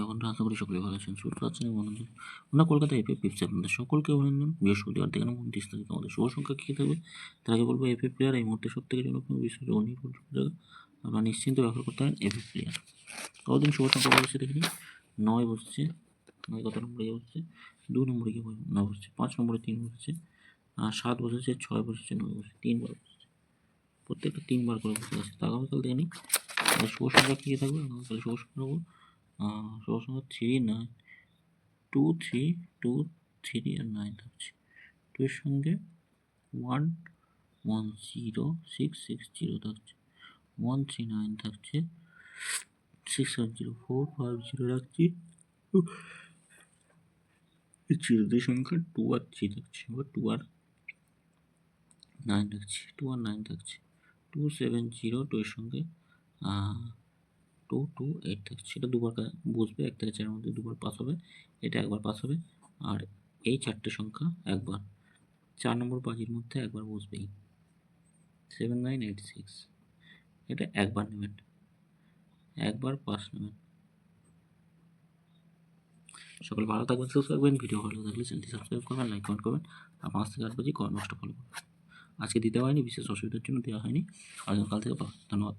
বন্ধুরা, আশা করি সকলে ভালো আছেন, সুস্থ আছেন এবং আনন্দ। আমরা কলকাতা এফএফ টিপসে আপনাদের সকলকে অভিনন্দন। বৃহস্পতিবার থেকে 29 তারিখ আমাদের শুভ সংখ্যা কী থাকবে তার আগে বলবো, এফএফ প্লেয়ার এই মুহূর্তে সব থেকে জনপ্রিয় বিশ্বের নির্ভরযোগ্য জায়গা। আপনারা নিশ্চিন্ত ব্যবহার করতে পারেন এফএফ প্লেয়ার। কতদিন শুভ সংখ্যা বসছে দেখে নিন। 9 বসছে, 9 কত নম্বরে গিয়ে বসছে, 2 নম্বরে গিয়ে 9 বসছে, 5 নম্বরে 3 বসেছে, আর 7 বসেছে, 6 বসেছে, 9 বসেছে, 3বার বসেছে, প্রত্যেকটা 3বার করে বসে আছে। আগামীকাল দেখে নিন শুভ সংখ্যা কী থাকবে। আগামীকাল শুভ সংখ্যা নেবো শুভ সংখ্যা 3, 9, 2, 3, 2, 3 আর 9 থাকছে। 2 এর সঙ্গে 1, 1, 0, 6, 6, 0 থাকছে, 1, 3, 9 থাকছে, 6, 7, 0, 4, 5, 0 রাখছি। চিরদের সংখ্যা 2 আর 3 থাকছে, 2 আর 9 থাকছে, 2 আর 9 থাকছে, 2, 7, 0, 2 এর সঙ্গে 2, 2, 8 থাকছে। এটা দুবার বসবে, 1 থেকে 4 মধ্যে দুবার পাস হবে, এটা একবার পাস হবে, আর এই 4টে সংখ্যা একবার 4 নম্বর বাজির মধ্যে একবার বসবেই। 7, 9, 8, 6 এটা একবার নেবেন, একবার পাস নেবেন। সকলে ভালো থাকবেন, সুস্থ থাকবেন। ভিডিও ভালো লাগলে চ্যানেলটি সাবস্ক্রাইব করবেন, লাইক কমেন্ট করবেন, আর 5 থেকে 8 বাজে কমেন্ট বক্সটা ফলো করবেন। আজকে দিতে হয়নি, বিশেষ অসুবিধার জন্য দেওয়া হয়নি, আগামীকাল থেকে পাবেন। ধন্যবাদ।